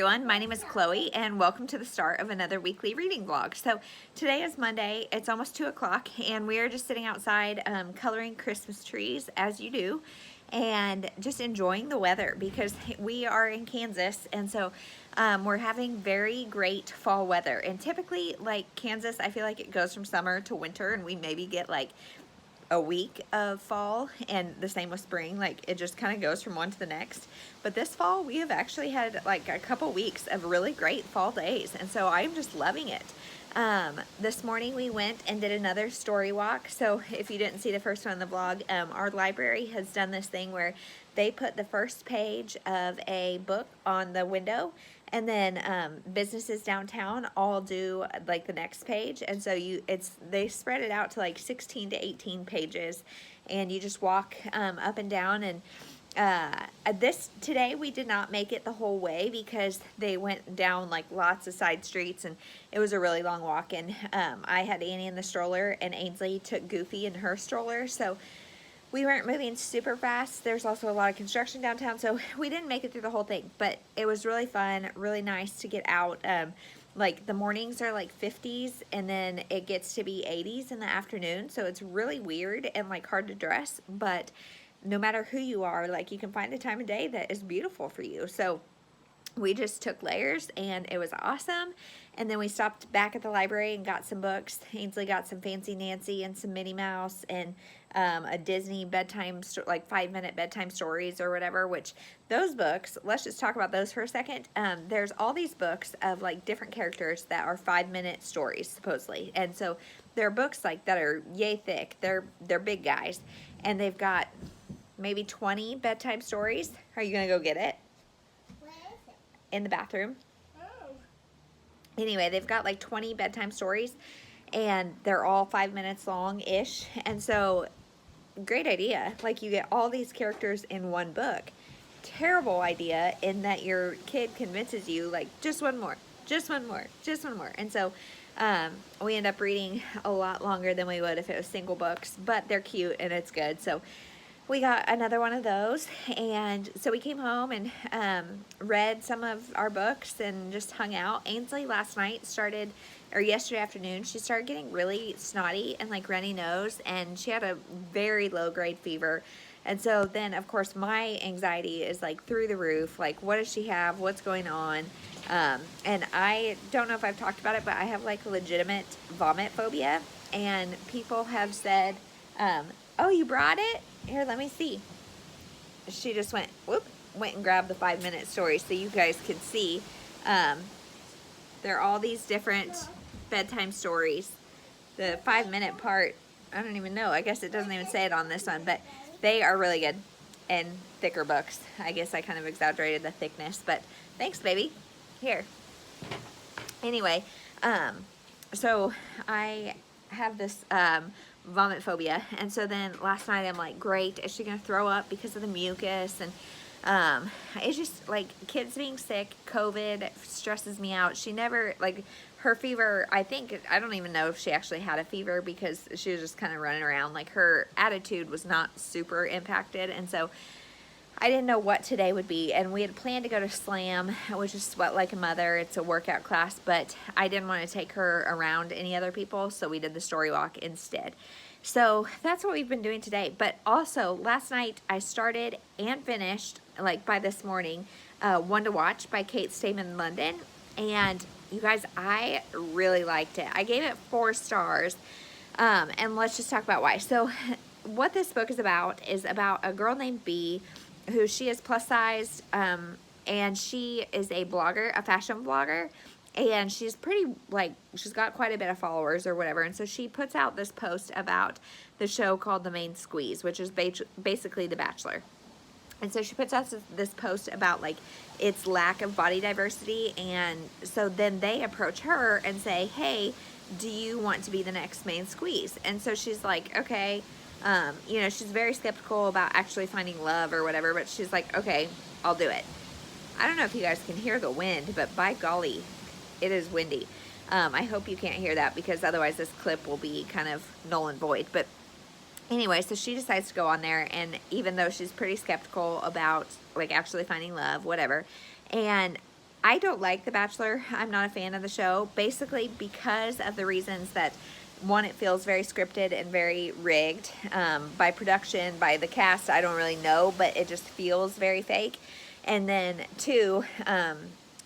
everyone, my name is Chloe and welcome to the start of another weekly reading vlog. So today is Monday, it's almost 2 o'clock and we are just sitting outside coloring Christmas trees as you do and just enjoying the weather because we are in Kansas and so we're having very great fall weather, and typically like Kansas I feel like it goes from summer to winter and we maybe get like a week of fall, and the same with spring. Like it just kind of goes from one to the next. But this fall we have actually had like a couple weeks of really great fall days, and so I'm just loving it. This morning we went and did another story walk. So if you didn't see the first one in the vlog, our library has done this thing where they put the first page of a book on the window, and then businesses downtown all do like the next page, and so they spread it out to like 16 to 18 pages, and you just walk up and down. And today we did not make it the whole way because they went down like lots of side streets and it was a really long walk, and I had Annie in the stroller and Ainsley took Goofy in her stroller, so we weren't moving super fast. There's also a lot of construction downtown, so we didn't make it through the whole thing, but it was really fun, really nice to get out. Like the mornings are like 50s and then it gets to be 80s in the afternoon, so it's really weird and like hard to dress, but no matter who you are, like you can find a time of day that is beautiful for you. So we just took layers and it was awesome. And then we stopped back at the library and got some books. Ainsley got some Fancy Nancy and some Minnie Mouse and a Disney bedtime, like 5-minute bedtime stories or whatever, which those books, let's just talk about those for a second. There's all these books of like different characters that are 5-minute stories supposedly. And so there are books like that are yay thick. They're big guys. And they've got maybe 20 bedtime stories. Are you gonna go get it? In the bathroom. Anyway, they've got like 20 bedtime stories and they're all 5 minutes long-ish, and so great idea. Like you get all these characters in one book. Terrible idea in that your kid convinces you like just one more, just one more, just one more. And so we end up reading a lot longer than we would if it was single books, but they're cute and it's good. So we got another one of those, and so we came home and read some of our books and just hung out. Ainsley last night yesterday afternoon, she started getting really snotty and like runny nose, and she had a very low grade fever. And so then of course my anxiety is like through the roof. Like, what does she have? What's going on? And I don't know if I've talked about it, but I have like legitimate vomit phobia, and people have said, oh, you brought it? Here, let me see. She just went and grabbed the 5-minute story so you guys can see. There are all these different bedtime stories. The 5-minute part, I don't even know. I guess it doesn't even say it on this one, but they are really good and thicker books. I guess I kind of exaggerated the thickness, but thanks, baby. Here. Anyway, so I have this vomit phobia, and so then last night I'm like, great, is she gonna throw up because of the mucus? And it's just like kids being sick, COVID stresses me out. She never, like, her fever, I don't even know if she actually had a fever because she was just kind of running around. Like, her attitude was not super impacted, and so I didn't know what today would be. And we had planned to go to Slam, which is Sweat Like a Mother. It's a workout class, but I didn't want to take her around any other people, so we did the story walk instead. So that's what we've been doing today. But also last night I started and finished, like by this morning, One to Watch by Kate Stayman London. And you guys, I really liked it. I gave it 4 stars. And let's just talk about why. So what this book is about a girl named Bee, who she is plus sized, and she is a blogger, a fashion blogger, and she's pretty, like, she's got quite a bit of followers or whatever. And so she puts out this post about the show called The Main Squeeze, which is basically The Bachelor. And so she puts out this post about like its lack of body diversity, and so then they approach her and say, hey, do you want to be the next Main Squeeze? And so she's like, okay. You know, she's very skeptical about actually finding love or whatever, but she's like, okay, I'll do it. I don't know if you guys can hear the wind, but by golly, it is windy. I hope you can't hear that because otherwise this clip will be kind of null and void. But anyway, so she decides to go on there, and even though she's pretty skeptical about like actually finding love, whatever, and I don't like The Bachelor. I'm not a fan of the show, basically because of the reasons that, one, it feels very scripted and very rigged by production, by the cast. I don't really know, but it just feels very fake. And then two,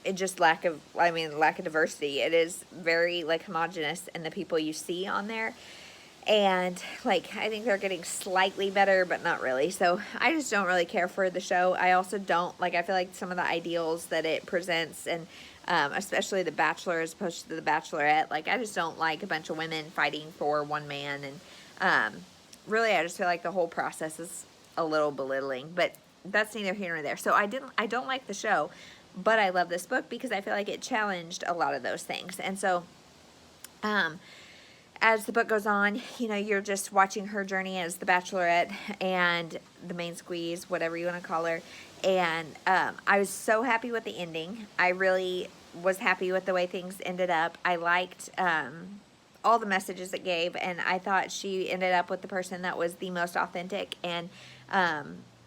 it just lack of diversity. It is very like homogenous in the people you see on there. And like, I think they're getting slightly better, but not really. So I just don't really care for the show. I also don't like, I feel like some of the ideals that it presents, and especially The Bachelor as opposed to The Bachelorette, like I just don't like a bunch of women fighting for one man. And really, I just feel like the whole process is a little belittling, but that's neither here nor there. So I don't like the show, but I love this book because I feel like it challenged a lot of those things. And so, as the book goes on, you know, you're just watching her journey as the Bachelorette and the main squeeze, whatever you want to call her. And I was so happy with the ending. I really was happy with the way things ended up. I liked all the messages it gave, and I thought she ended up with the person that was the most authentic and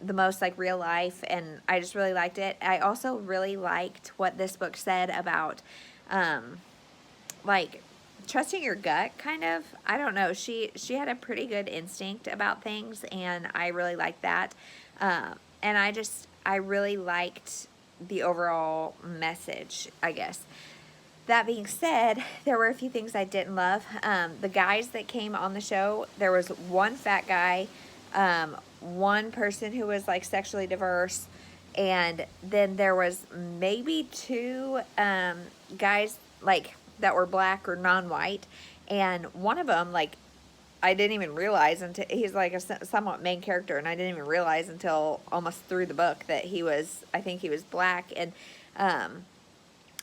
the most like real life, and I just really liked it. I also really liked what this book said about like trusting your gut, kind of. I don't know. She had a pretty good instinct about things, and I really liked that. And I really liked the overall message, I guess. That being said, there were a few things I didn't love. The guys that came on the show, there was one fat guy, one person who was like sexually diverse, and then there was maybe two guys like that were black or non-white, and one of them, like, I didn't even realize until he's like a somewhat main character, and I didn't even realize until almost through the book that I think he was black. And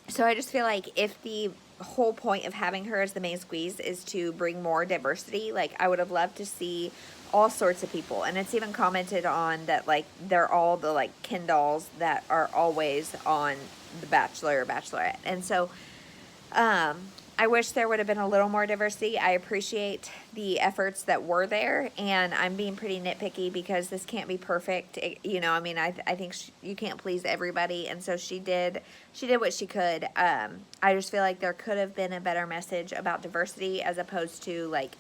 so I just feel like if the whole point of having her as the main squeeze is to bring more diversity, like I would have loved to see all sorts of people. And it's even commented on that like they're all the like Ken dolls that are always on The Bachelor or Bachelorette. And so I wish there would have been a little more diversity. I appreciate the efforts that were there, and I'm being pretty nitpicky because this can't be perfect. You know, I mean, I think you can't please everybody, and so she did what she could. I just feel like there could have been a better message about diversity as opposed to like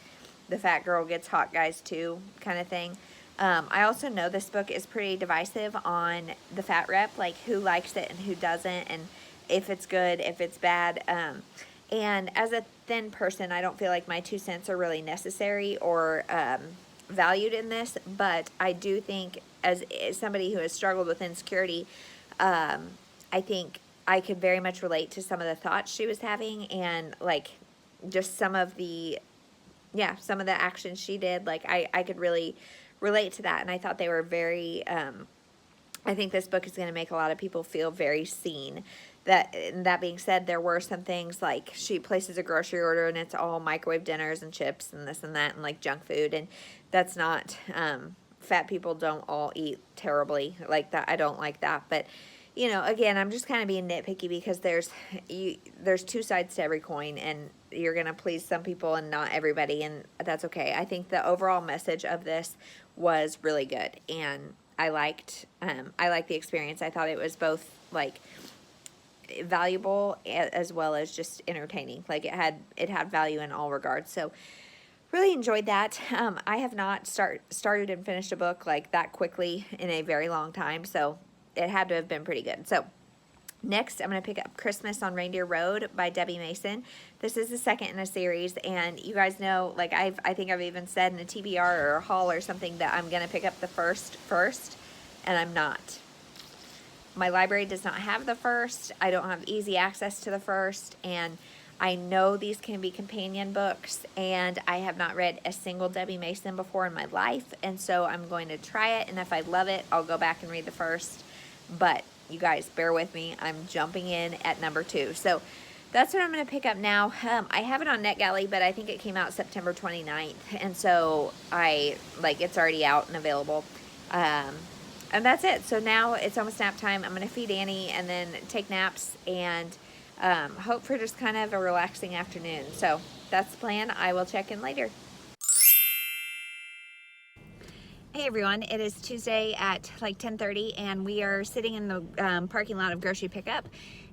the fat girl gets hot guys too kind of thing. I also know this book is pretty divisive on the fat rep, like who likes it and who doesn't, and if it's good, if it's bad. And as a thin person, I don't feel like my 2 cents are really necessary or valued in this, but I do think as somebody who has struggled with insecurity, I think I could very much relate to some of the thoughts she was having, and like just some of the actions she did. Like I could really relate to that, and I thought they were very, I think this book is going to make a lot of people feel very seen. That being said, there were some things like she places a grocery order and it's all microwave dinners and chips and this and that and like junk food, and that's not, fat people don't all eat terribly like that. I don't like that, but you know, again, I'm just kind of being nitpicky because there's two sides to every coin, and you're going to please some people and not everybody, and that's okay. I think the overall message of this was really good, and I liked the experience. I thought it was both like valuable as well as just entertaining. Like it had value in all regards. So really enjoyed that. I have not started and finished a book like that quickly in a very long time, so it had to have been pretty good. So next, I'm going to pick up Christmas on Reindeer Road by Debbie Mason. This is the second in a series, and you guys know, like I think I've even said in a TBR or a haul or something that I'm going to pick up the first, and I'm not. My library does not have the first. I don't have easy access to the first, and I know these can be companion books, and I have not read a single Debbie Mason before in my life, and so I'm going to try it, and if I love it, I'll go back and read the first. But you guys, bear with me. I'm jumping in at number 2. So that's what I'm going to pick up now. I have it on NetGalley, but I think it came out September 29th, and so it's already out and available. And that's it. So now it's almost nap time. I'm going to feed Annie and then take naps and hope for just kind of a relaxing afternoon. So that's the plan. I will check in later. Hey everyone, it is Tuesday at like 10:30, and we are sitting in the parking lot of Grocery Pickup,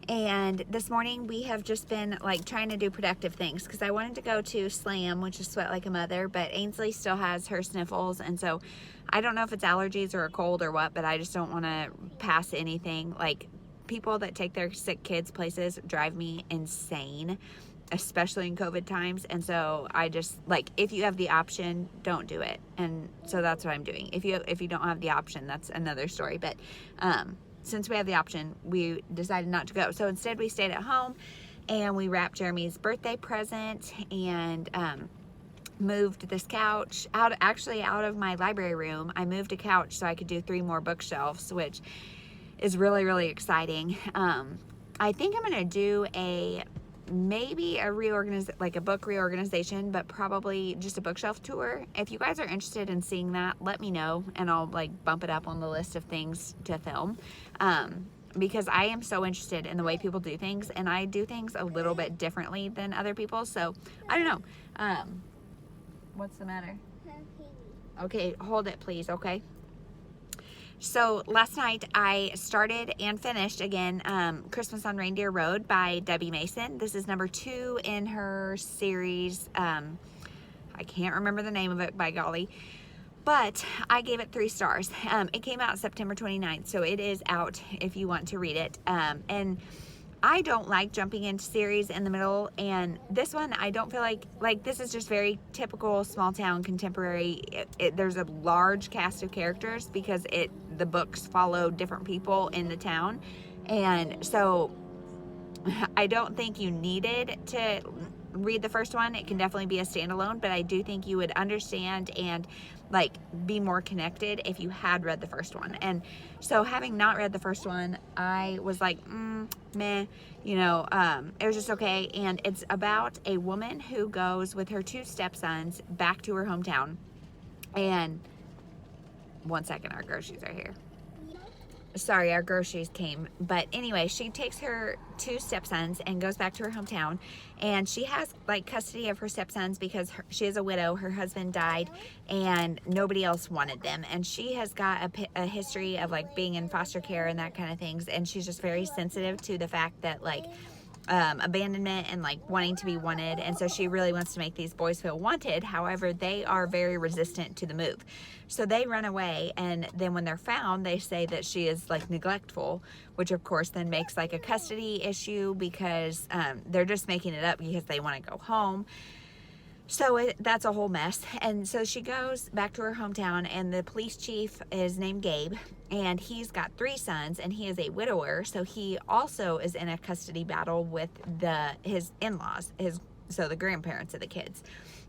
And this morning we have just been like trying to do productive things because I wanted to go to Slam, which is Sweat Like a Mother, but Ainsley still has her sniffles, and so I don't know if it's allergies or a cold or what, but I just don't want to pass anything. Like, people that take their sick kids places drive me insane, especially in COVID times. And so I just, like, if you have the option, don't do it. And so that's what I'm doing. If you don't have the option, that's another story. But since we have the option, we decided not to go. So instead we stayed at home and we wrapped Jeremy's birthday present and moved this couch out of my library room. I moved a couch so I could do 3 more bookshelves, which is really, really exciting. I think I'm gonna do maybe a book reorganization, but probably just a bookshelf tour. If you guys are interested in seeing that, let me know and I'll like bump it up on the list of things to film. Because I am so interested in the way people do things, and I do things a little bit differently than other people. So I don't know. What's the matter? Okay, hold it please, okay? So last night I started and finished again Christmas on Reindeer Road by Debbie Mason. This is number 2 in her series. I can't remember the name of it, by golly. But I gave it 3 stars. It came out September 29th, so it is out if you want to read it. And I don't like jumping into series in the middle, and this one I don't feel like this is just very typical small town contemporary. There's a large cast of characters because the books follow different people in the town, and so I don't think you needed to read the first one. It can definitely be a standalone, but I do think you would understand and like be more connected if you had read the first one. And so having not read the first one, I was like, meh, it was just okay. And it's about a woman who goes with her 2 stepsons back to her hometown. And one second, our groceries are here. Sorry, our groceries came. But anyway, she takes her 2 stepsons and goes back to her hometown, and she has like custody of her stepsons because she is a widow. Her husband died and nobody else wanted them, and she has got a history of like being in foster care and that kind of things, and she's just very sensitive to the fact that like abandonment and like wanting to be wanted, and so she really wants to make these boys feel wanted. However, they are very resistant to the move, so they run away, and then when they're found, they say that she is like neglectful, which of course then makes like a custody issue because they're just making it up because they want to go home. So that's a whole mess. And so she goes back to her hometown, and the police chief is named Gabe, and he's got 3 sons, and he is a widower. So he also is in a custody battle with his in-laws, so the grandparents of the kids.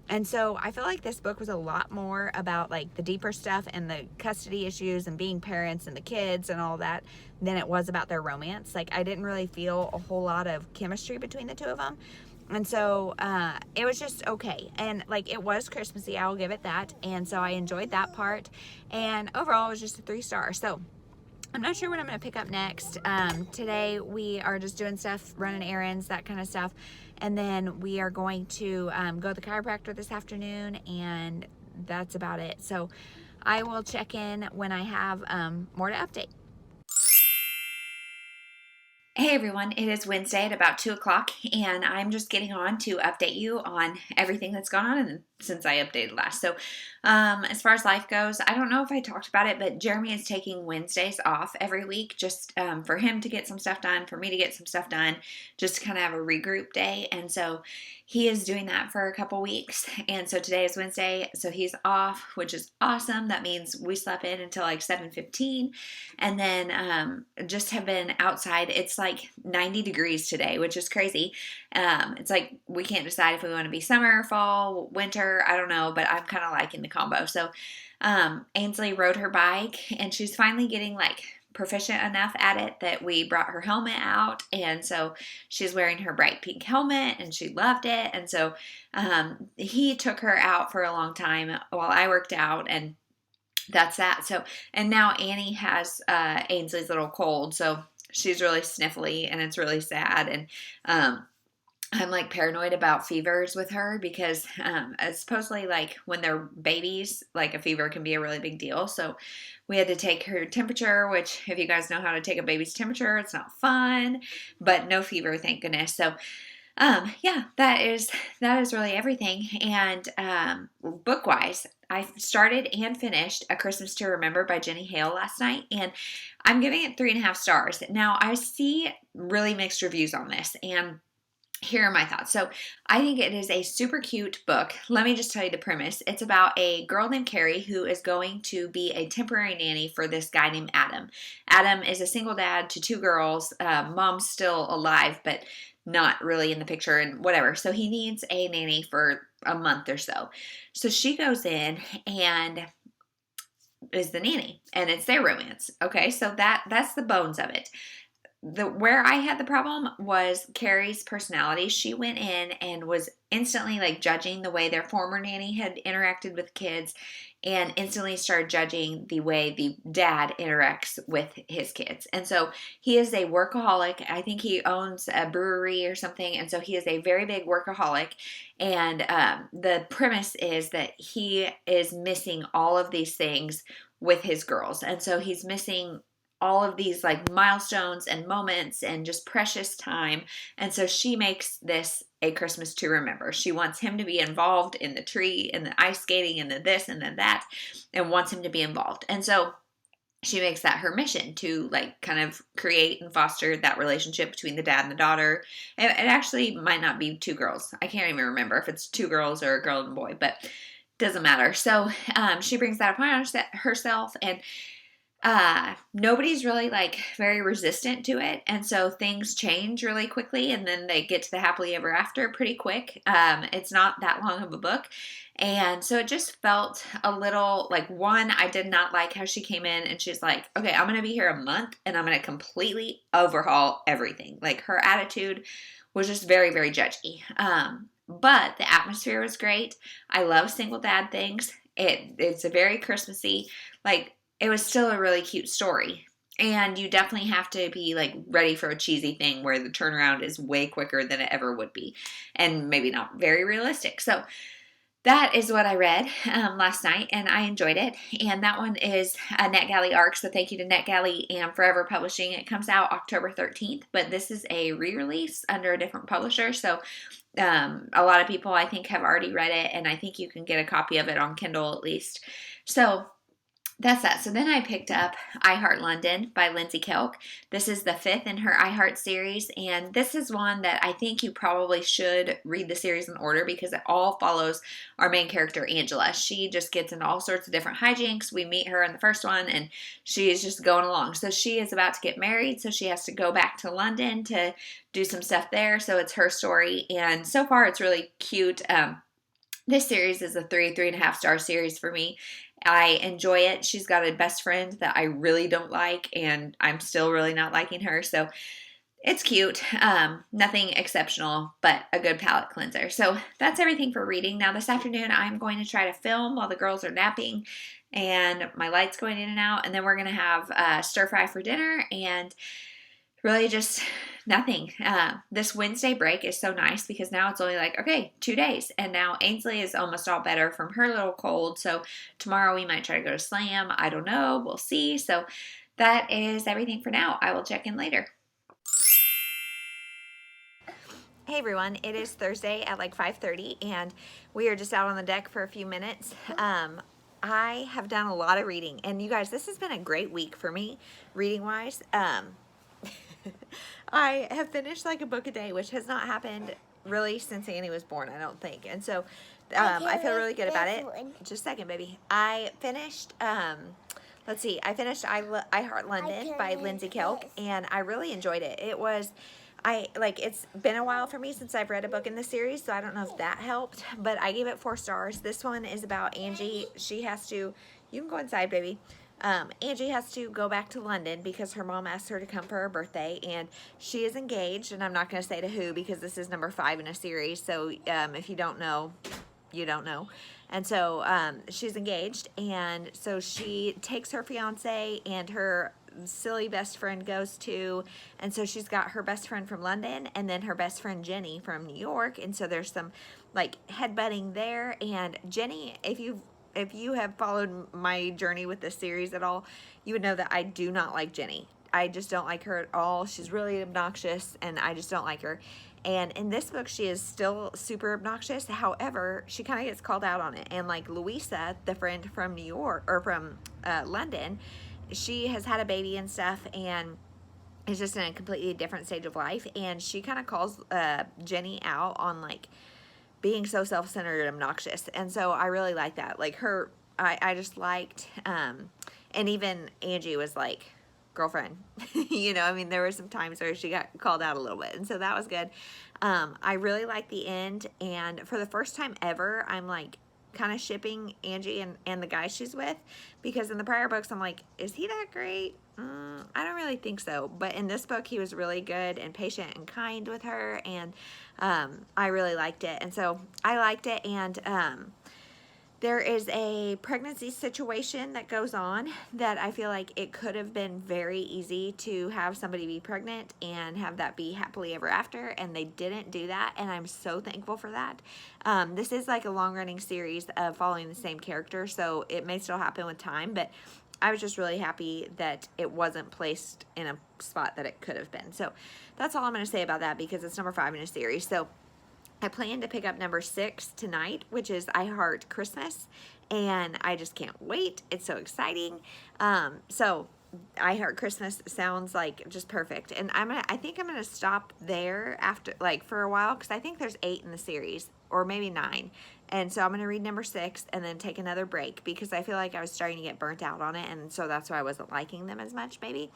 And so I feel like this book was a lot more about like the deeper stuff and the custody issues and being parents and the kids and all that than it was about their romance. Like, I didn't really feel a whole lot of chemistry between the 2 of them. And so it was just okay. And like, it was Christmassy, I will give it that. And so I enjoyed that part. And overall, it was just a 3 stars. So I'm not sure what I'm going to pick up next. Today we are just doing stuff, running errands, that kind of stuff. And then we are going to go to the chiropractor this afternoon, and that's about it. So I will check in when I have more to update. Hey everyone, it is Wednesday at about 2 o'clock, and I'm just getting on to update you on everything that's gone on since I updated last. So as far as life goes, I don't know if I talked about it, but Jeremy is taking Wednesdays off every week just for him to get some stuff done, for me to get some stuff done, just to kind of have a regroup day. And so he is doing that for a couple weeks. And so today is Wednesday, so he's off, which is awesome. That means we slept in until like 7:15, and then just have been outside. It's like 90 degrees today, which is crazy. It's like we can't decide if we want to be summer, fall, winter, I don't know, but I'm kind of liking the combo. So Ainsley rode her bike, and she's finally getting like proficient enough at it that we brought her helmet out, and so she's wearing her bright pink helmet, and she loved it. And so he took her out for a long time while I worked out, and that's that. So, and now Annie has Ainsley's little cold, so she's really sniffly, and it's really sad. And I'm like paranoid about fevers with her because supposedly like when they're babies, like a fever can be a really big deal. So we had to take her temperature, which if you guys know how to take a baby's temperature, it's not fun, but no fever, thank goodness. So yeah, that is really everything. And book wise, I started and finished A Christmas to Remember by Jenny Hale last night, and I'm giving it 3.5 stars. Now I see really mixed reviews on this, and here are my thoughts. So I think it is a super cute book. Let me just tell you the premise. It's about a girl named Carrie who is going to be a temporary nanny for this guy named Adam. Adam is a single dad to 2 girls. Mom's still alive, but not really in the picture and whatever. So he needs a nanny for a month or so. So she goes in and is the nanny, and it's their romance. Okay, so that's the bones of it. Where I had the problem was Carrie's personality. She went in and was instantly like judging the way their former nanny had interacted with kids, and instantly started judging the way the dad interacts with his kids. And so he is a workaholic. I think he owns a brewery or something, and so he is a very big workaholic. And the premise is that he is missing all of these things with his girls, and so he's missing all of these like milestones and moments and just precious time. And so she makes this a Christmas to remember. She wants him to be involved in the tree and the ice skating and the this and the that, and wants him to be involved. And so she makes that her mission to like kind of create and foster that relationship between the dad and the daughter. It actually might not be 2 girls. I can't even remember if it's 2 girls or a girl and a boy, but doesn't matter. So she brings that upon herself, and nobody's really like very resistant to it, and so things change really quickly, and then they get to the happily ever after pretty quick. It's not that long of a book, and so it just felt a little like, one, I did not like how she came in and she's like, okay, I'm gonna be here a month and I'm gonna completely overhaul everything. Like her attitude was just very, very judgy. But the atmosphere was great. I love single dad things. It's a very Christmassy, like, it was still a really cute story. And you definitely have to be like ready for a cheesy thing where the turnaround is way quicker than it ever would be, and maybe not very realistic. So that is what I read last night, and I enjoyed it. And that one is a NetGalley ARC, so thank you to NetGalley and Forever Publishing. It comes out October 13th, but this is a re-release under a different publisher. So a lot of people, I think, have already read it, and I think you can get a copy of it on Kindle at least. So that's that. So then I picked up I Heart London by Lindsay Kelk. This is the 5th in her I Heart series, and this is one that I think you probably should read the series in order because it all follows our main character, Angela. She just gets into all sorts of different hijinks. We meet her in the first one, and she is just going along. So she is about to get married, so she has to go back to London to do some stuff there. So it's her story, and so far it's really cute. This series is a 3.5 star series for me. I enjoy it. She's got a best friend that I really don't like, and I'm still really not liking her. So it's cute. Nothing exceptional, but a good palate cleanser. So that's everything for reading. Now this afternoon, I'm going to try to film while the girls are napping, and my light's going in and out. And then we're going to have stir fry for dinner, and really just nothing. This Wednesday break is so nice because now it's only like, okay, 2 days. And now Ainsley is almost all better from her little cold. So tomorrow we might try to go to Slam. I don't know. We'll see. So that is everything for now. I will check in later. Hey everyone, it is Thursday at like 5:30 and we are just out on the deck for a few minutes. I have done a lot of reading, and you guys, this has been a great week for me reading wise. I have finished like a book a day, which has not happened really since Annie was born, I don't think. And so I feel really good about it. Just a second, baby. I finished, let's see, I finished I Heart London by Lindsay Kelk, and I really enjoyed it. It was, it's been a while for me since I've read a book in this series, so I don't know if that helped, but I gave it 4 stars. This one is about Angie. She has to, you can go inside, baby. Angie has to go back to London because her mom asked her to come for her birthday, and she is engaged, and I'm not going to say to who because this is number 5 in a series, so if you don't know, you don't know. And so she's engaged, and so she takes her fiance and silly best friend goes to. And so she's got her best friend from London and then her best friend Jenny from New York. And so there's some like headbutting there. And Jenny, if you have followed my journey with this series at all, you would know that I do not like Jenny. I just don't like her at all. She's really obnoxious and I just don't like her. And in this book, she is still super obnoxious. However, she kind of gets called out on it. And like Louisa, the friend from New York or from London, she has had a baby and stuff and is just in a completely different stage of life. And she kind of calls Jenny out on like being so self-centered and obnoxious. And so I really like that. Like her, I just liked, and even Angie was like, girlfriend, you know, I mean, there were some times where she got called out a little bit, and so that was good. I really like the end, and for the first time ever, I'm like kind of shipping Angie and the guy she's with, because in the prior books, I'm like, is he that great? I don't really think so, but in this book, he was really good and patient and kind with her, and I really liked it, and so I liked it, and there is a pregnancy situation that goes on that I feel like it could have been very easy to have somebody be pregnant and have that be happily ever after, and they didn't do that, and I'm so thankful for that. This is like a long-running series of following the same character, so it may still happen with time, but I was just really happy that it wasn't placed in a spot that it could have been. So that's all I'm going to say about that because it's number 5 in a series. So I plan to pick up number 6 tonight, which is I Heart Christmas, and I just can't wait. It's so exciting. So I Heart Christmas sounds like just perfect, and I think I'm gonna stop there after like for a while because I think there's 8 in the series or maybe 9, and so I'm gonna read number 6 and then take another break because I feel like I was starting to get burnt out on it, and so that's why I wasn't liking them as much maybe.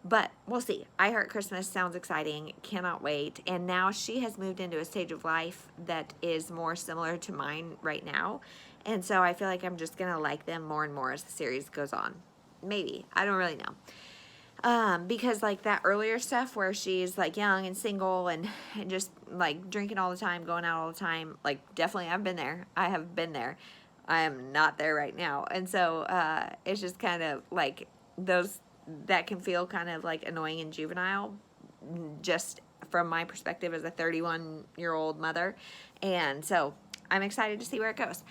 But we'll see. I Heart Christmas sounds exciting. Cannot wait. And now she has moved into a stage of life that is more similar to mine right now. And so I feel like I'm just going to like them more and more as the series goes on. Maybe. I don't really know. Because like that earlier stuff where she's like young and single and just like drinking all the time, going out all the time, like definitely I've been there. I have been there. I am not there right now. And so it's just kind of like those that can feel kind of like annoying and juvenile just from my perspective as a 31-year-old mother. And so I'm excited to see where it goes.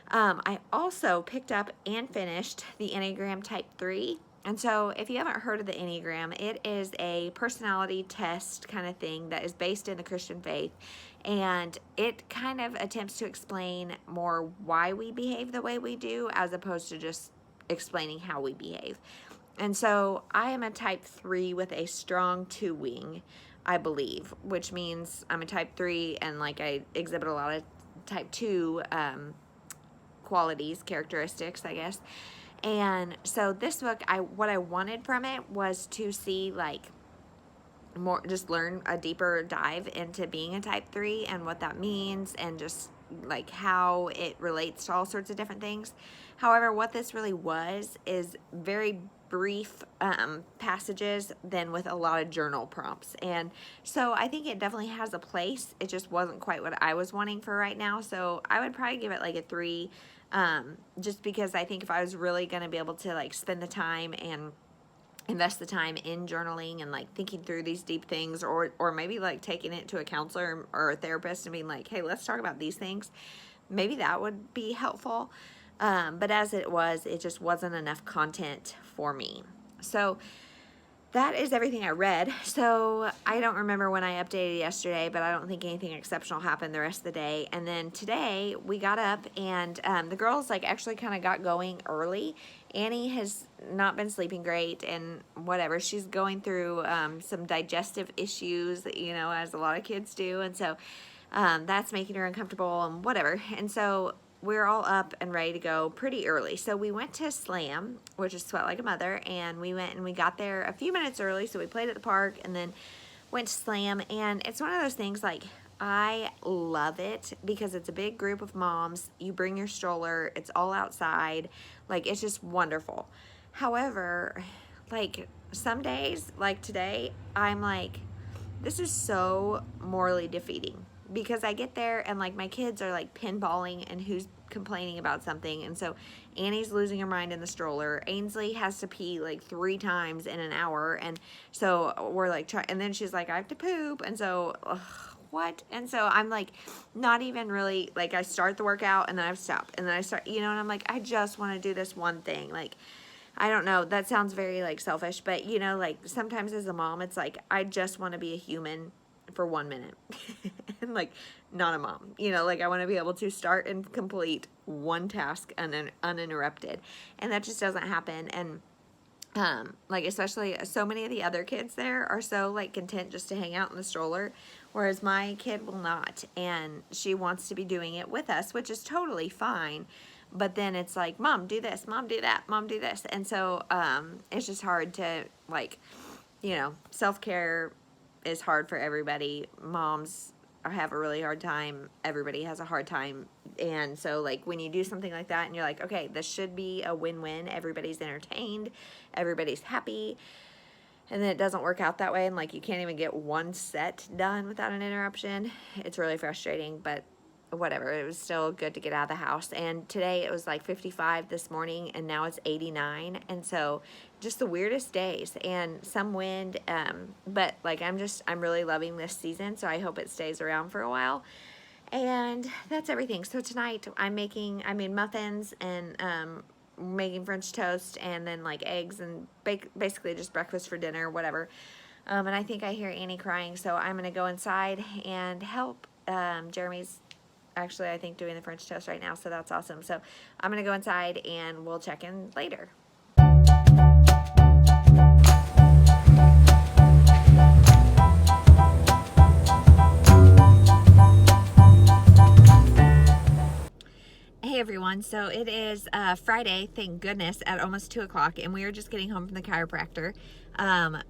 I also picked up and finished the Enneagram Type 3. And so if you haven't heard of the Enneagram, it is a personality test kind of thing that is based in the Christian faith. And it kind of attempts to explain more why we behave the way we do as opposed to just explaining how we behave. And so I am a type 3 with a strong 2 wing, I believe, which means I'm a type 3 and like I exhibit a lot of type 2 qualities, characteristics, I guess. And so this book, what I wanted from it was to see like more, just learn a deeper dive into being a type 3 and what that means and just like how it relates to all sorts of different things. However, what this really was is very brief passages then with a lot of journal prompts, and so I think it definitely has a place. It just wasn't quite what I was wanting for right now, so I would probably give it like a 3, just because I think if I was really going to be able to like spend the time and invest the time in journaling and like thinking through these deep things, or maybe like taking it to a counselor or a therapist and being like, hey, let's talk about these things, maybe that would be helpful. But as it was, it just wasn't enough content for me. So that is everything I read. So I don't remember when I updated yesterday, but I don't think anything exceptional happened the rest of the day. And then today we got up and the girls like actually kind of got going early. Annie has not been sleeping great and whatever. She's going through some digestive issues, you know, as a lot of kids do. And so that's making her uncomfortable and whatever. And so we're all up and ready to go pretty early. So we went to Slam, which is Sweat Like a Mother, and we went and we got there a few minutes early, so we played at the park and then went to Slam. And it's one of those things like I love it because it's a big group of moms. You bring your stroller, it's all outside, like it's just wonderful. However, like some days like today, I'm like, this is so morally defeating because I get there and like my kids are like pinballing and who's complaining about something, and so Annie's losing her mind in the stroller. Ainsley has to pee like 3 times in an hour, and so we're like and then she's like, I have to poop, and so what? And so I'm like, not even really, like, I start the workout and then I stop and then I start, and I'm like, I just want to do this one thing. Like, I don't know, that sounds very like selfish, but like sometimes as a mom, it's like, I just want to be a human for 1 minute and like not a mom, like I want to be able to start and complete one task uninterrupted, and that just doesn't happen. And like, especially so many of the other kids there are so like content just to hang out in the stroller, whereas my kid will not, and she wants to be doing it with us, which is totally fine. But then it's like, Mom, do this, Mom, do that, Mom, do this. And so it's just hard to, like, self-care is hard for everybody. Moms have a really hard time. Everybody has a hard time. And so, like, when you do something like that and you're like, okay, this should be a win-win. Everybody's entertained. Everybody's happy. And then it doesn't work out that way. And, like, you can't even get one set done without an interruption. It's really frustrating, but whatever. It was still good to get out of the house. And today it was like 55 this morning, and now it's 89. And so just the weirdest days and some wind. But like, I'm really loving this season. So I hope it stays around for a while. And that's everything. So tonight I made muffins and, making French toast and then like eggs and basically just breakfast for dinner, whatever. And I think I hear Annie crying. So I'm going to go inside and help. Jeremy's actually, I think, doing the French toast right now, so that's awesome. So I'm going to go inside, and we'll check in later. Hey everyone, so it is Friday, thank goodness, at almost 2 o'clock, and we are just getting home from the chiropractor.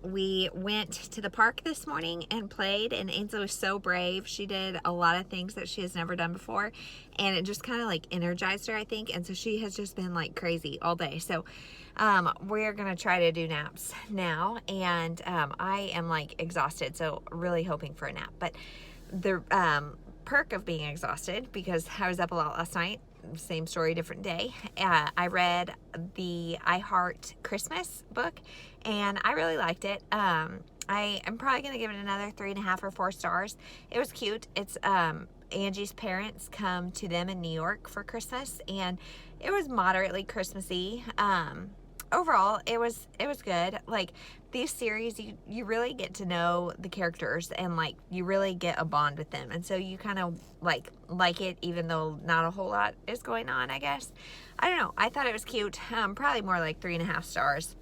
We went to the park this morning and played, and Ainsley was so brave. She did a lot of things that she has never done before, and it just kind of like energized her, I think, and so she has just been like crazy all day. So we're gonna try to do naps now, and I am like exhausted, so really hoping for a nap. But the perk of being exhausted, because I was up a lot last night, same story, different day. I read the I Heart Christmas book, and I really liked it. I am probably going to give it another 3.5 or 4 stars. It was cute. It's Angie's parents come to them in New York for Christmas, and it was moderately Christmassy. Overall, it was good. Like, these series, you really get to know the characters, and like you really get a bond with them, and so you kind of like it, even though not a whole lot is going on, I guess. I don't know, I thought it was cute. Probably more like 3.5 stars.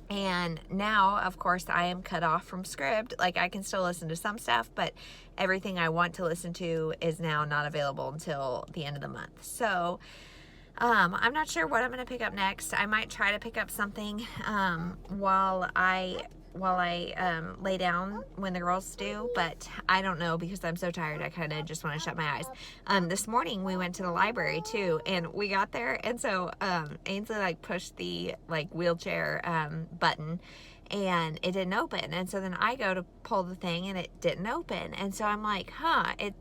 And now, of course, I am cut off from Scribd. Like, I can still listen to some stuff, but everything I want to listen to is now not available until the end of the month. So I'm not sure what I'm going to pick up next. I might try to pick up something while I lay down when the girls do, but I don't know, because I'm so tired. I kind of just want to shut my eyes. This morning we went to the library too, and we got there, and so Ainsley like pushed the like wheelchair button, and it didn't open. And so then I go to pull the thing, and it didn't open. And so I'm like,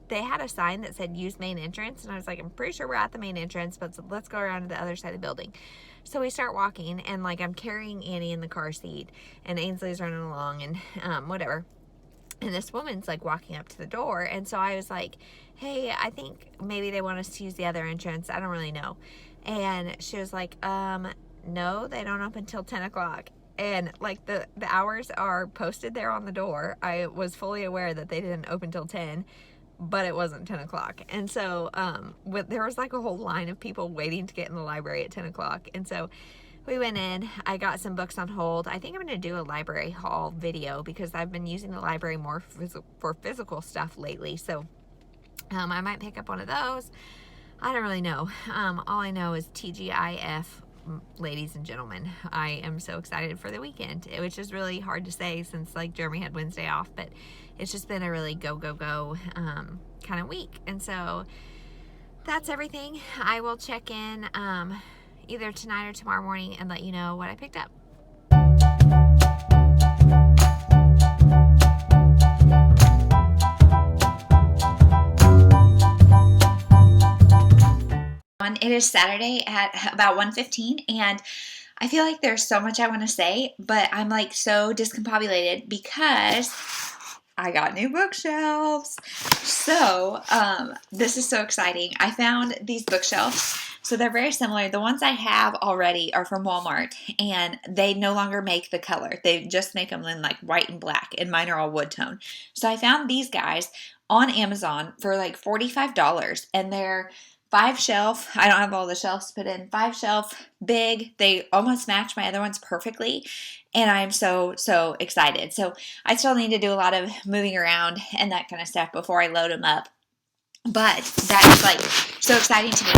they had a sign that said use main entrance, and I was like, I'm pretty sure we're at the main entrance, but let's go around to the other side of the building. So we start walking, and like I'm carrying Annie in the car seat, and Ainsley's running along, and whatever. And this woman's like walking up to the door, and so I was like, hey, I think maybe they want us to use the other entrance. I don't really know. And she was like, no, they don't open until 10 o'clock. And like the hours are posted there on the door. I was fully aware that they didn't open till 10, but it wasn't 10 o'clock. And so there was like a whole line of people waiting to get in the library at 10 o'clock. And so we went in. I got some books on hold. I think I'm going to do a library haul video, because I've been using the library more for physical stuff lately. So I might pick up one of those. I don't really know. All I know is TGIF. Ladies and gentlemen, I am so excited for the weekend, which is really hard to say since like Jeremy had Wednesday off, but it's just been a really go kind of week. And so that's everything. I will check in either tonight or tomorrow morning and let you know what I picked up. on. It is Saturday at about 1:15, and I feel like there's so much I want to say, but I'm like so discombobulated because I got new bookshelves. So, this is so exciting. I found these bookshelves. So they're very similar. The ones I have already are from Walmart, and they no longer make the color. They just make them in like white and black, and mine are all wood tone. So I found these guys on Amazon for like $45, and they're 5 shelf. I don't have all the shelves put in. 5 shelf, big. They almost match my other ones perfectly, and I'm so excited. So I still need to do a lot of moving around and that kind of stuff before I load them up. But that is like so exciting to me.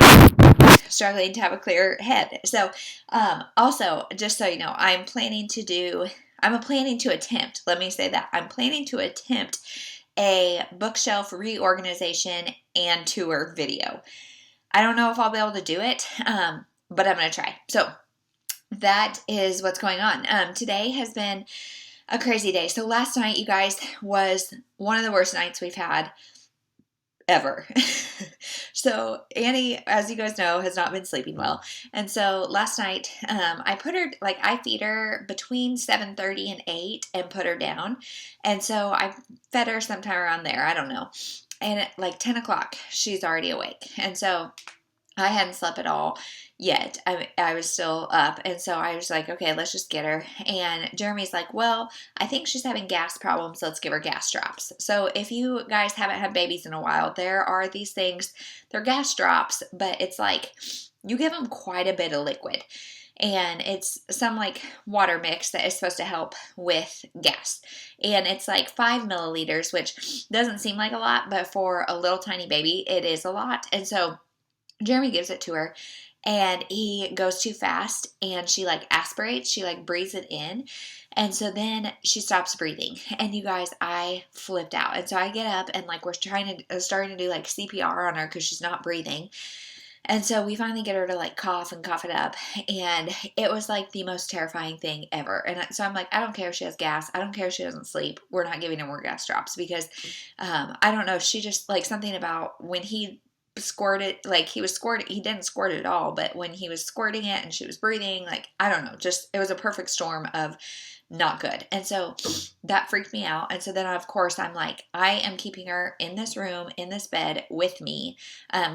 Struggling to have a clear head. So, also, just so you know, I'm planning to attempt, let me say that, I'm planning to attempt a bookshelf reorganization and tour video. I don't know if I'll be able to do it, but I'm going to try. So, that is what's going on. Today has been a crazy day. So last night, you guys, was one of the worst nights we've had ever. So Annie, as you guys know, has not been sleeping well. And so last night, I put her, like, I feed her between 7:30 and 8 and put her down. And so I fed her sometime around there. I don't know. And at like 10 o'clock, she's already awake. And so I hadn't slept at all yet. I was still up. And so I was like, okay, let's just get her. And Jeremy's like, well, I think she's having gas problems. Let's give her gas drops. So if you guys haven't had babies in a while, there are these things. They're gas drops, but it's like you give them quite a bit of liquid. And it's some like water mix that is supposed to help with gas. And it's like 5 milliliters, which doesn't seem like a lot, but for a little tiny baby, it is a lot. And so Jeremy gives it to her, and he goes too fast, and she like aspirates, she like breathes it in, and so then she stops breathing. And you guys, I flipped out. And so I get up, and like we're starting to do like CPR on her because she's not breathing. And so we finally get her to like cough and cough it up, and it was like the most terrifying thing ever. And so I'm like, I don't care if she has gas, I don't care if she doesn't sleep, we're not giving her more gas drops because I don't know, she just like something about when he squirted, like he didn't squirt it at all, but when he was squirting it and she was breathing, like I don't know, just it was a perfect storm of not good. And so that freaked me out. And so then of course I'm like, I am keeping her in this room, in this bed with me.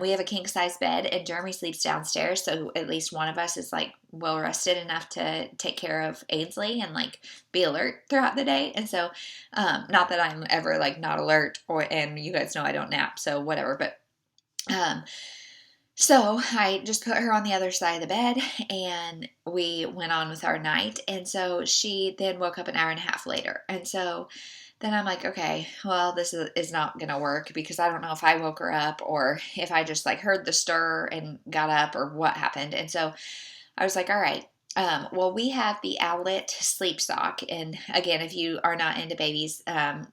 We have a king size bed, and Jeremy sleeps downstairs, so at least one of us is like well rested enough to take care of Ainsley and like be alert throughout the day. And so not that I'm ever like not alert, and you guys know I don't nap, so whatever. But so I just put her on the other side of the bed, and we went on with our night. And so she then woke up an hour and a half later. And so then I'm like, okay, well, this is not going to work because I don't know if I woke her up or if I just like heard the stir and got up or what happened. And so I was like, all right. Well, we have the Owlet sleep sock, and again, if you are not into babies,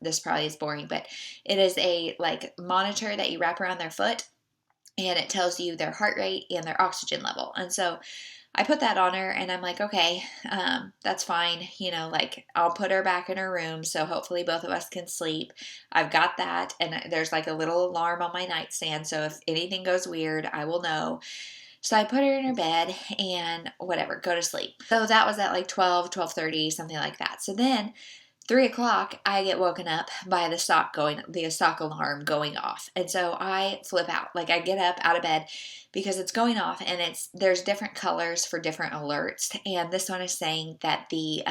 this probably is boring, but it is a like monitor that you wrap around their foot, and it tells you their heart rate and their oxygen level. And so I put that on her, and I'm like, okay, that's fine. You know, like I'll put her back in her room, so hopefully both of us can sleep. I've got that, and there's like a little alarm on my nightstand, so if anything goes weird, I will know. So I put her in her bed and whatever, go to sleep. So that was at like 12:30, something like that. So then 3 o'clock, I get woken up by the sock alarm going off. And so I flip out. Like I get up out of bed because it's going off, and there's different colors for different alerts. And this one is saying that the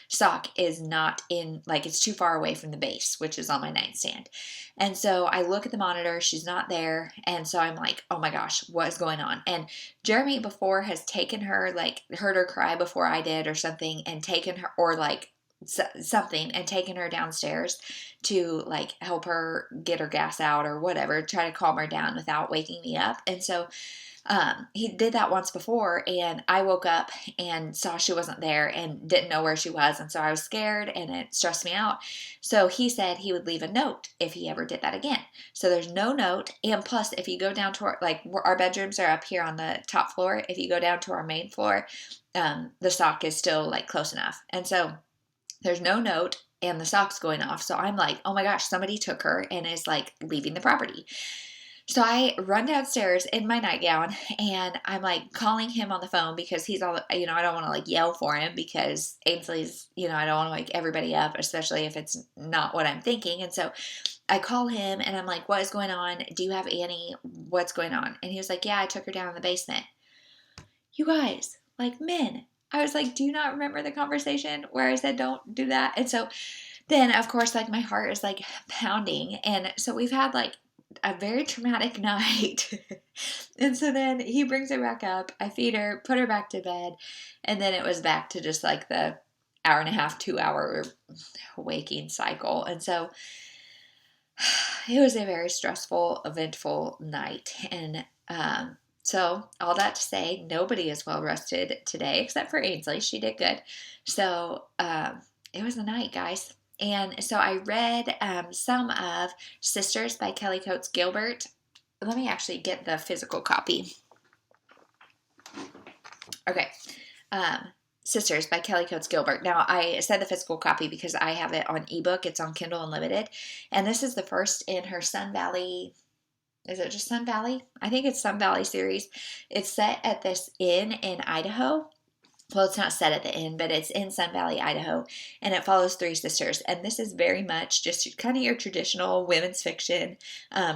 sock is not in, like it's too far away from the base, which is on my nightstand. And so I look at the monitor, she's not there. And so I'm like, oh my gosh, what is going on? And Jeremy before has taken her, like heard her cry before I did or something, and taken her, or like something, and taken her downstairs to like help her get her gas out or whatever, try to calm her down without waking me up. And so he did that once before, and I woke up and saw she wasn't there and didn't know where she was. And so I was scared, and it stressed me out. So he said he would leave a note if he ever did that again. So there's no note. And plus, if you go down to our bedrooms are up here on the top floor. If you go down to our main floor, the sock is still like close enough. And so there's no note, and the sock's going off. So I'm like, oh my gosh, somebody took her and is like leaving the property. So I run downstairs in my nightgown and I'm like calling him on the phone because he's all, I don't want to like yell for him because Ainsley's, I don't want to wake everybody up, especially if it's not what I'm thinking. And so I call him and I'm like, what is going on? Do you have Annie? What's going on? And he was like, yeah, I took her down in the basement. You guys, like men. I was like, do you not remember the conversation where I said don't do that? And so then, of course, like my heart is like pounding. And so we've had like a very traumatic night. And so then he brings her back up. I feed her, put her back to bed. And then it was back to just like the hour and a half, 2 hour waking cycle. And so it was a very stressful, eventful night. And so all that to say, nobody is well rested today except for Ainsley. She did good. So it was a night, guys. And so I read some of Sisters by Kelly Coates Gilbert. Let me actually get the physical copy. Okay. Sisters by Kelly Coates Gilbert. Now, I said the physical copy because I have it on ebook. It's on Kindle Unlimited. And this is the first in her Sun Valley. Is it just Sun Valley? I think it's Sun Valley series. It's set at this inn in Idaho. Well, it's not set at the inn, but it's in Sun Valley, Idaho, and it follows three sisters. And this is very much just kind of your traditional women's fiction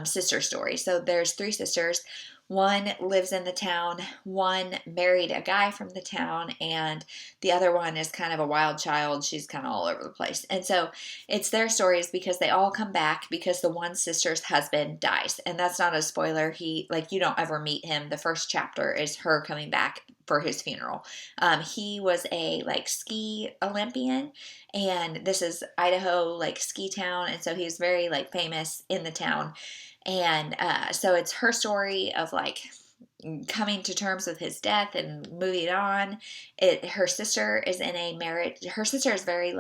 sister story. So there's three sisters. One lives in the town, one married a guy from the town, and the other one is kind of a wild child. She's kind of all over the place. And so it's their stories because they all come back because the one sister's husband dies. And that's not a spoiler. You don't ever meet him. The first chapter is her coming back for his funeral. He was a ski Olympian, and this is Idaho ski town, and so he's very famous in the town. And so it's her story of coming to terms with his death and moving on. Her sister is in a marriage. Her sister is very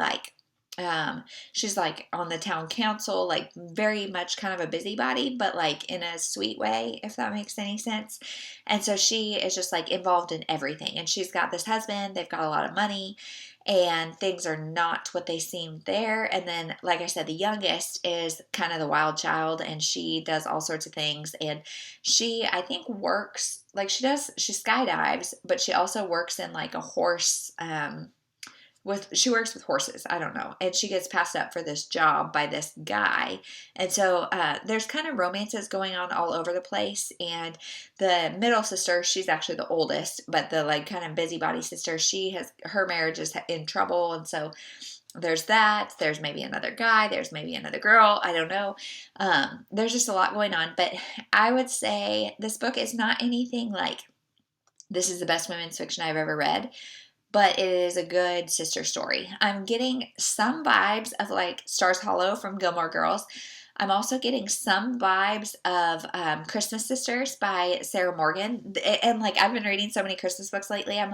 she's on the town council, very much kind of a busybody, but in a sweet way, if that makes any sense. And so she is just involved in everything. And she's got this husband, they've got a lot of money, and things are not what they seem there. And then, like I said, the youngest is kind of the wild child, and she does all sorts of things. And she, I think, works, she skydives, but she also works in a horse, she works with horses. I don't know. And she gets passed up for this job by this guy. And so there's kind of romances going on all over the place. And the middle sister, she's actually the oldest, but the kind of busybody sister, her marriage is in trouble. And so there's that. There's maybe another guy. There's maybe another girl. I don't know. There's just a lot going on. But I would say this book is not anything this is the best women's fiction I've ever read, but it is a good sister story. I'm getting some vibes of Stars Hollow from Gilmore Girls. I'm also getting some vibes of Christmas Sisters by Sarah Morgan. And I've been reading so many Christmas books lately. I'm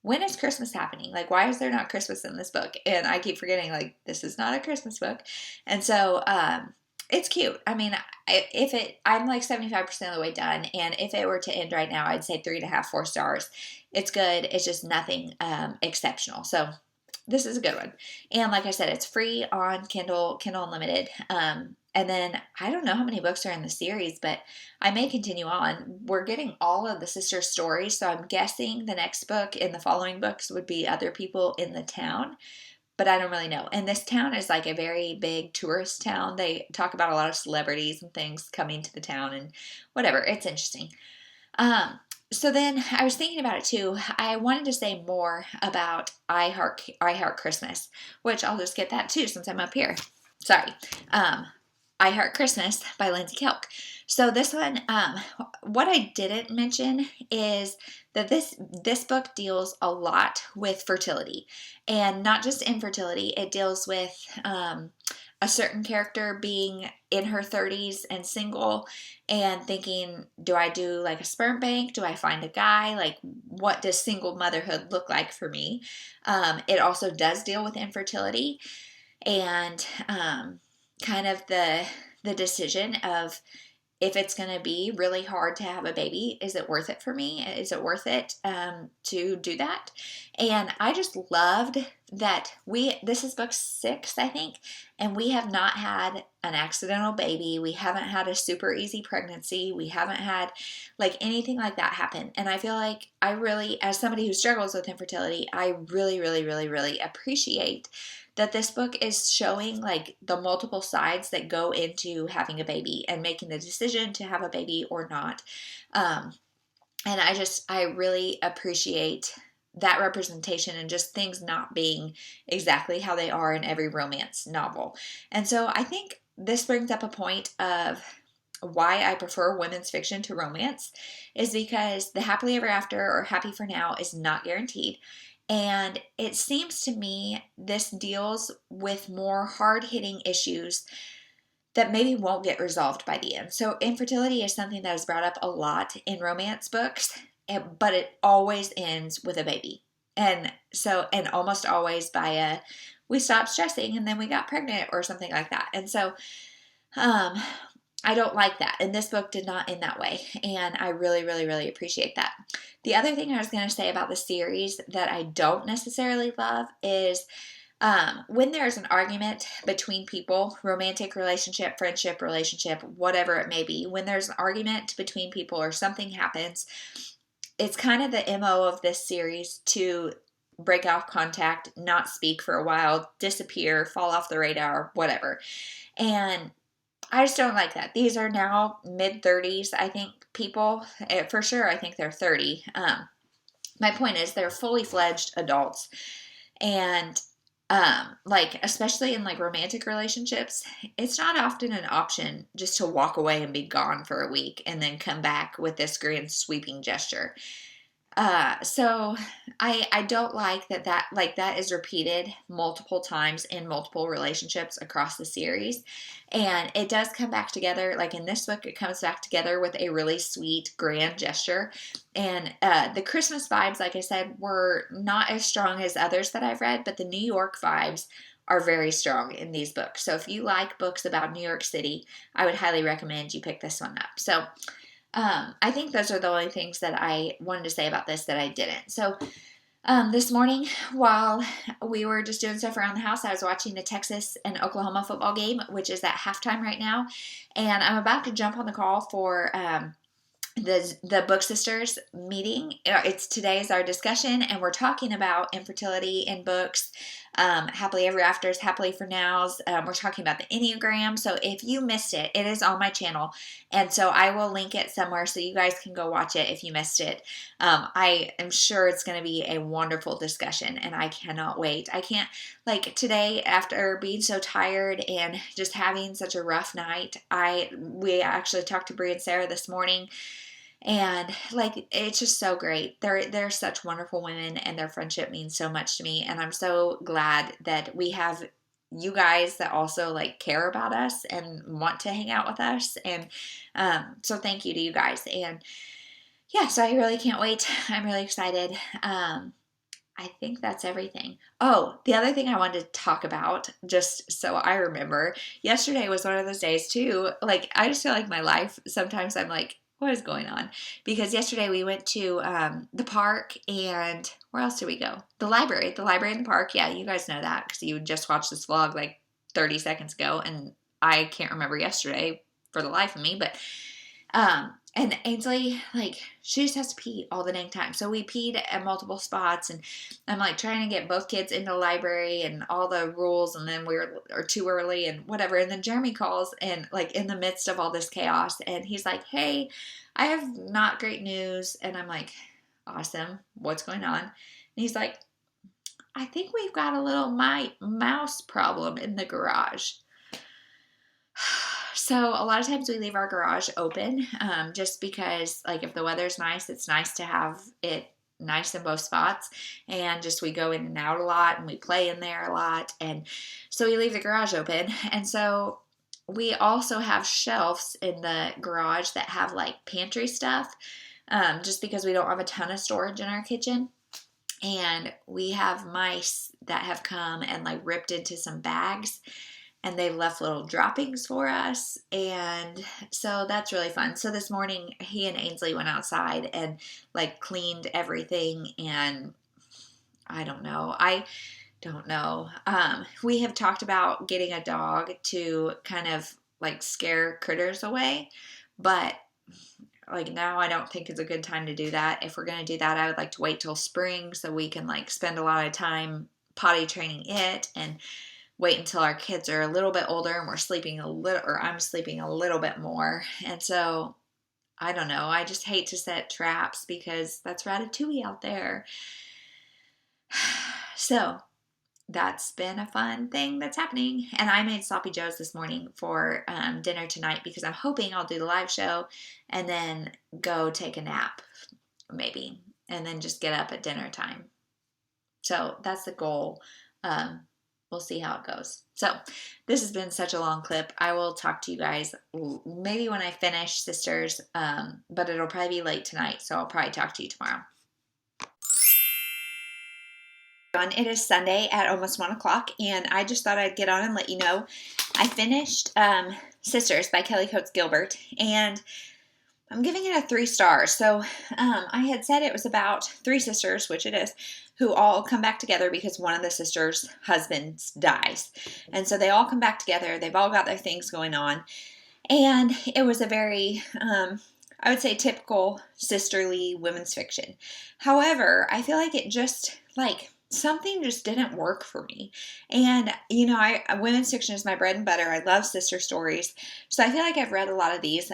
when is Christmas happening? Why is there not Christmas in this book? And I keep forgetting, this is not a Christmas book. And so it's cute. I mean, I'm 75% of the way done, and if it were to end right now, I'd say 3.5, 4 stars. It's good. It's just nothing exceptional. So this is a good one. And like I said, it's free on Kindle Unlimited. And then I don't know how many books are in the series, but I may continue on. We're getting all of the sister stories, so I'm guessing the next book in the following books would be other people in the town. But I don't really know. And this town is a very big tourist town. They talk about a lot of celebrities and things coming to the town and whatever. It's interesting. So then I was thinking about it too. I wanted to say more about I Heart Christmas, which I'll just get that too since I'm up here. Sorry. I Heart Christmas by Lindsay Kelk. So this one, what I didn't mention is that this book deals a lot with fertility, and not just infertility. It deals with a certain character being in her 30s and single and thinking, do I do a sperm bank? Do I find a guy? What does single motherhood look like for me? It also does deal with infertility and kind of the decision of, if it's going to be really hard to have a baby, is it worth it for me? Is it worth it to do that? And I just loved that this is book 6, I think, and we have not had an accidental baby. We haven't had a super easy pregnancy. We haven't had like anything like that happen. And I feel like I really, as somebody who struggles with infertility, I really, really, really, really appreciate that this book is showing like the multiple sides that go into having a baby and making the decision to have a baby or not. And I really appreciate that representation and just things not being exactly how they are in every romance novel. And so I think this brings up a point of why I prefer women's fiction to romance is because the happily ever after or happy for now is not guaranteed. And it seems to me this deals with more hard-hitting issues that maybe won't get resolved by the end. So infertility is something that is brought up a lot in romance books, but it always ends with a baby. And almost always by we stopped stressing and then we got pregnant or something like that. And so I don't like that. And this book did not end that way. And I really, really, really appreciate that. The other thing I was going to say about the series that I don't necessarily love is when there's an argument between people, romantic relationship, friendship relationship, whatever it may be, when there's an argument between people or something happens, it's kind of the MO of this series to break off contact, not speak for a while, disappear, fall off the radar, whatever. And I just don't like that. These are now mid-30s, I think, people. For sure, I think they're 30. My point is they're fully fledged adults. And especially in like romantic relationships, it's not often an option just to walk away and be gone for a week and then come back with this grand sweeping gesture. So I don't like that is repeated multiple times in multiple relationships across the series. And it does come back together. Like in this book, it comes back together with a really sweet, grand gesture. And the Christmas vibes, like I said, were not as strong as others that I've read, but the New York vibes are very strong in these books. So if you like books about New York City, I would highly recommend you pick this one up. So I think those are the only things that I wanted to say about this that I didn't. So this morning, while we were just doing stuff around the house, I was watching the Texas and Oklahoma football game, which is at halftime right now. And I'm about to jump on the call for the Book Sisters meeting. Today is our discussion, and we're talking about infertility in books, happily ever afters, happily for nows. We're talking about the Enneagram. So if you missed it, it is on my channel, and so I will link it somewhere so you guys can go watch it if you missed it. I am sure it's going to be a wonderful discussion, and I cannot wait. I can't, like today, after being so tired and just having such a rough night, we actually talked to Brie and Sarah this morning. And like, it's just so great. They're such wonderful women, and their friendship means so much to me. And I'm so glad that we have you guys that also like care about us and want to hang out with us. And so thank you to you guys. And yeah, so I really can't wait. I'm really excited. I think that's everything. Oh, the other thing I wanted to talk about, just so I remember, yesterday was one of those days too. Like, I just feel like my life, sometimes I'm like, what is going on? Because yesterday we went to the park, and where else did we go? The library in the park. Yeah, you guys know that because you just watched this vlog like 30 seconds ago, and I can't remember yesterday for the life of me. But and Ainsley, like, she just has to pee all the dang time. So we peed at multiple spots, and I'm like trying to get both kids into the library and all the rules, and then we're too early and whatever. And then Jeremy calls, and like in the midst of all this chaos, and he's like, "Hey, I have not great news." And I'm like, "Awesome, what's going on?" And he's like, "I think we've got a little mouse problem in the garage." So a lot of times we leave our garage open just because, like, if the weather's nice, it's nice to have it nice in both spots. And just we go in and out a lot, and we play in there a lot. And so we leave the garage open. And so we also have shelves in the garage that have like pantry stuff just because we don't have a ton of storage in our kitchen. And we have mice that have come and like ripped into some bags. and they left little droppings for us. And so that's really fun. So this morning, he and Ainsley went outside and like cleaned everything. And I don't know. We have talked about getting a dog to kind of like scare critters away, but like now I don't think it's a good time to do that. If we're going to do that, I would like to wait till spring so we can like spend a lot of time potty training it, and wait until our kids are a little bit older and we're sleeping a little, or I'm sleeping a little bit more. And so I don't know. I just hate to set traps because that's Ratatouille out there. So that's been a fun thing that's happening. And I made sloppy joes this morning for dinner tonight because I'm hoping I'll do the live show and then go take a nap, maybe, and then just get up at dinner time. So that's the goal. We'll see how it goes. So this has been such a long clip. I will talk to you guys maybe when I finish Sisters, but it'll probably be late tonight, so I'll probably talk to you tomorrow. It is Sunday at almost 1 o'clock, and I just thought I'd get on and let you know I finished Sisters by Kelly Coates Gilbert, and I'm giving it a 3 stars. So I had said it was about 3 sisters, which it is, who all come back together because one of the sisters' husbands dies. And so they all come back together. They've all got their things going on. And it was a very, I would say, typical sisterly women's fiction. However, I feel like it just, like, something just didn't work for me. And, you know, women's fiction is my bread and butter. I love sister stories. So I feel like I've read a lot of these.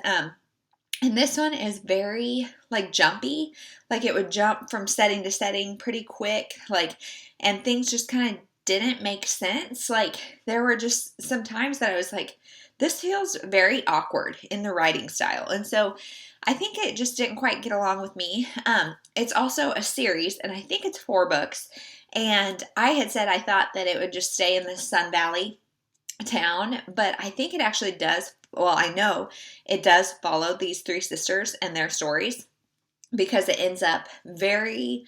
And this one is very, like, jumpy. Like, it would jump from setting to setting pretty quick. Like, and things just kind of didn't make sense. Like, there were just some times that I was like, this feels very awkward in the writing style. And so I think it just didn't quite get along with me. It's also a series, and I think it's 4 books. And I had said I thought that it would just stay in the Sun Valley town, but I think it actually does. Well, I know it does follow these 3 sisters and their stories because it ends up very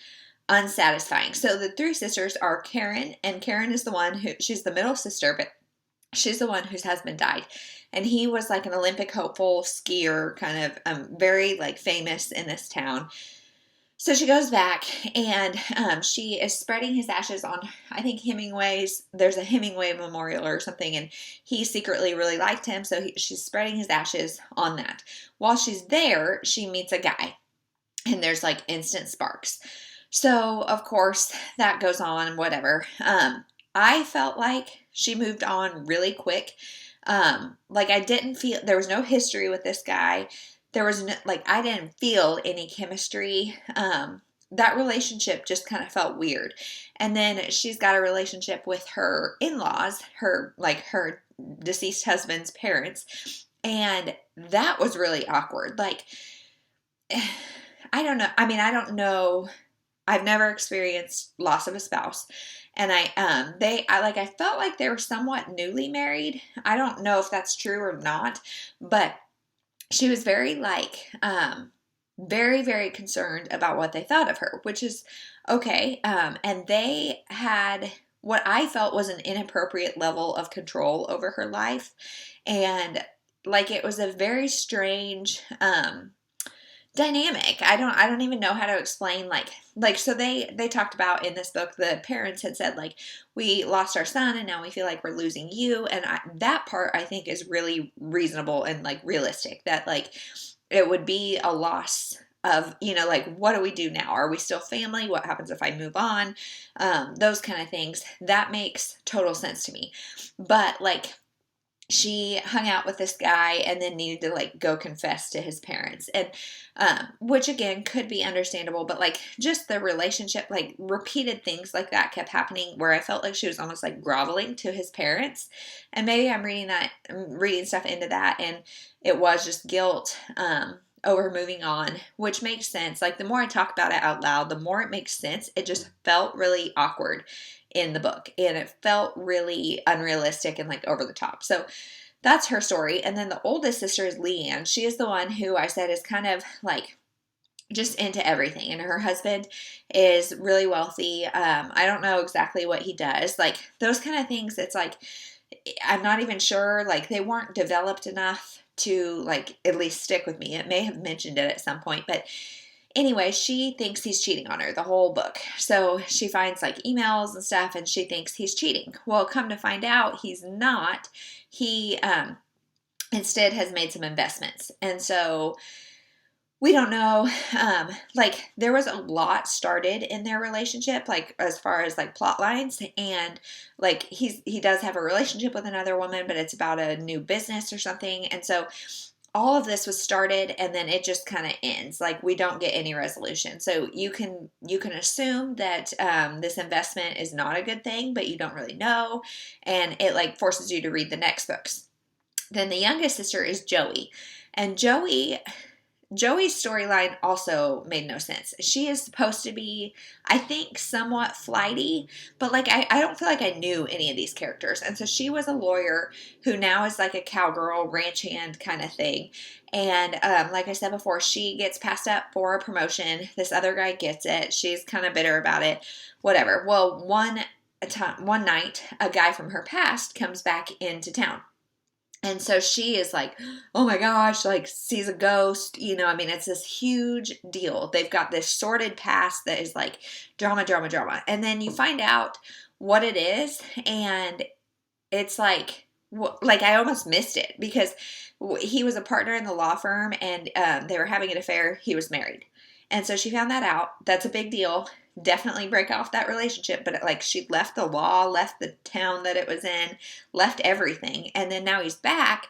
unsatisfying. So the 3 sisters are Karen, and Karen is the one who, she's the middle sister, but she's the one whose husband died. And he was like an Olympic hopeful skier, kind of very like famous in this town. So she goes back, and she is spreading his ashes on, I think, Hemingway's, there's a Hemingway memorial or something, and he secretly really liked him, so she's spreading his ashes on that. While she's there, she meets a guy, and there's like instant sparks. So, of course, that goes on and whatever. I felt like she moved on really quick. Like, I didn't feel, there was no history with this guy. There was no, like, I didn't feel any chemistry. That relationship just kind of felt weird. And then she's got a relationship with her in-laws, her deceased husband's parents. And that was really awkward. Like, I don't know. I mean, I don't know. I've never experienced loss of a spouse. And I felt like they were somewhat newly married. I don't know if that's true or not, but she was very, very, very concerned about what they thought of her, which is okay. And they had what I felt was an inappropriate level of control over her life. And like, it was a very strange, dynamic. I don't even know how to explain, so they talked about in this book, the parents had said, like, we lost our son and now we feel like we're losing you. And that part I think is really reasonable and like realistic, that like it would be a loss of, you know, like, what do we do now? Are we still family? What happens if I move on? Those kind of things. That makes total sense to me. But like, she hung out with this guy and then needed to like go confess to his parents, and which again could be understandable, but like, just the relationship, like, repeated things like that kept happening where I felt like she was almost like groveling to his parents. And maybe I'm reading stuff into that, and it was just guilt over moving on, which makes sense. Like, the more I talk about it out loud, the more it makes sense. It just felt really awkward in the book, and it felt really unrealistic and like over the top. So that's her story. And then the oldest sister is Leanne. She is the one who I said is kind of like just into everything, and her husband is really wealthy. I don't know exactly what he does, like those kind of things. It's like, I'm not even sure, like they weren't developed enough to like at least stick with me. It may have mentioned it at some point, but anyway, she thinks he's cheating on her the whole book. So she finds like emails and stuff and she thinks he's cheating. Well, come to find out, he's not. He instead has made some investments. And so we don't know. Like there was a lot started in their relationship, like as far as like plot lines, and like he does have a relationship with another woman, but it's about a new business or something. And so all of this was started and then it just kind of ends. Like we don't get any resolution. So you can assume that this investment is not a good thing, but you don't really know, and it like forces you to read the next books. Then the youngest sister is Joey, and Joey's storyline also made no sense. She is supposed to be, I think, somewhat flighty, but like I don't feel like I knew any of these characters. And so she was a lawyer who now is like a cowgirl, ranch hand kind of thing. And like I said before, she gets passed up for a promotion. This other guy gets it. She's kind of bitter about it. Whatever. Well, one night, a guy from her past comes back into town. And so she is like, oh my gosh, like sees a ghost, I mean, it's this huge deal. They've got this sordid past that is like drama, drama, drama. And then you find out what it is. And it's like I almost missed it because he was a partner in the law firm and they were having an affair. He was married. And so she found that out. That's a big deal. Definitely break off that relationship, but like she left the law, left the town that it was in, left everything, and then now he's back,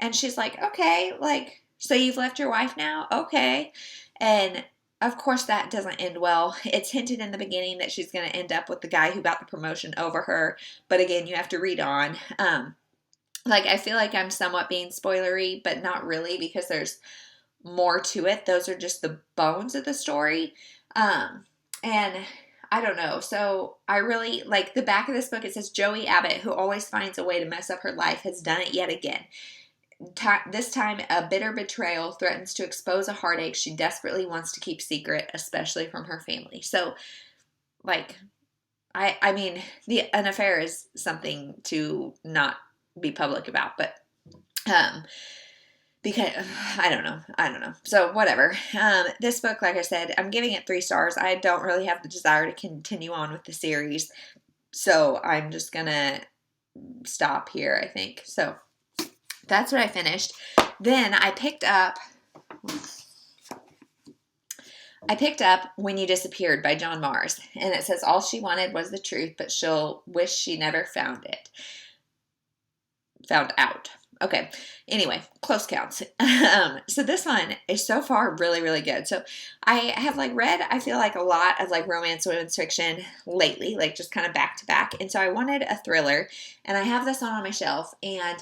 and she's like, okay, like, so you've left your wife now? Okay. And of course that doesn't end well. It's hinted in the beginning that she's going to end up with the guy who got the promotion over her, but again, you have to read on. Like I feel like I'm somewhat being spoilery, but not really, because there's more to it. Those are just the bones of the story. And I don't know. So I really like the back of this book. It says Joey Abbott, who always finds a way to mess up her life, has done it yet again. This time, a bitter betrayal threatens to expose a heartache she desperately wants to keep secret, especially from her family. So, like, I mean, an affair is something to not be public about, but because I don't know. So whatever. This book, like I said, I'm giving it 3 stars. I don't really have the desire to continue on with the series. So I'm just going to stop here, I think. So that's what I finished. Then I picked up When You Disappeared by John Mars. And it says all she wanted was the truth, but she'll wish she never found out. Okay. Anyway, close counts. So this one is so far really, really good. So I have like read, I feel like a lot of like romance women's fiction lately, like just kind of back to back. And so I wanted a thriller, and I have this on my shelf, and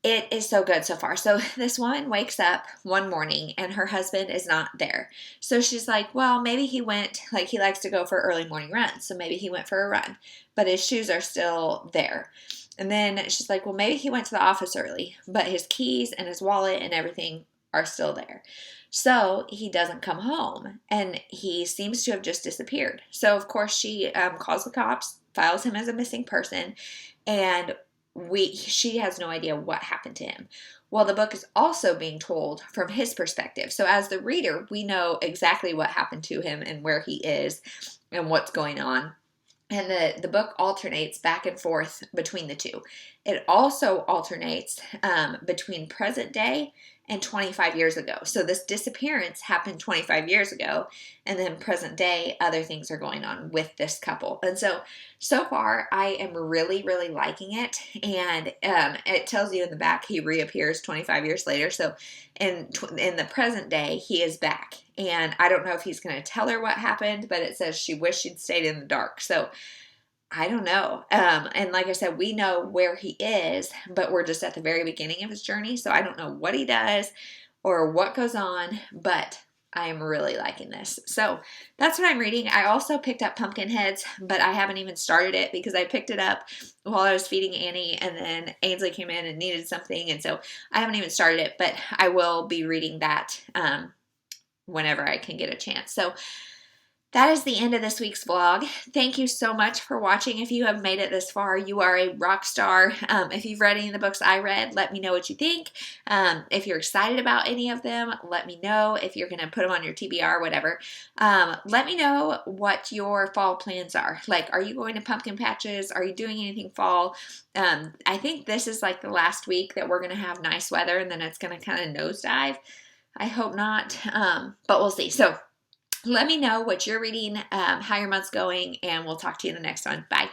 it is so good so far. So this woman wakes up one morning and her husband is not there. So she's like, well, maybe he went, like he likes to go for early morning runs. So maybe he went for a run, but his shoes are still there. And then she's like, well, maybe he went to the office early, but his keys and his wallet and everything are still there. So he doesn't come home, and he seems to have just disappeared. So, of course, she calls the cops, files him as a missing person, and she has no idea what happened to him. Well, the book is also being told from his perspective. So as the reader, we know exactly what happened to him and where he is and what's going on. And the book alternates back and forth between the two. It also alternates between present day and 25 years ago. So this disappearance happened 25 years ago, and then present day, other things are going on with this couple. And so far, I am really, really liking it. And it tells you in the back, he reappears 25 years later. So in the present day, he is back. And I don't know if he's going to tell her what happened, but it says she wished she'd stayed in the dark. So I don't know. And like I said, we know where he is, but we're just at the very beginning of his journey. So I don't know what he does or what goes on, but I am really liking this. So that's what I'm reading. I also picked up Pumpkinheads, but I haven't even started it because I picked it up while I was feeding Annie, and then Ainsley came in and needed something. And so I haven't even started it, but I will be reading that whenever I can get a chance. So That is the end of this week's vlog. Thank you so much for watching. If you have made it this far, you are a rock star. If you've read any of the books I read, let me know what you think. If you're excited about any of them, let me know. If you're going to put them on your TBR, whatever. Let me know what your fall plans are. Like, are you going to pumpkin patches? Are you doing anything fall? I think this is like the last week that we're going to have nice weather, and then it's going to kind of nosedive. I hope not, but we'll see. So let me know what you're reading, how your month's going, and we'll talk to you in the next one. Bye.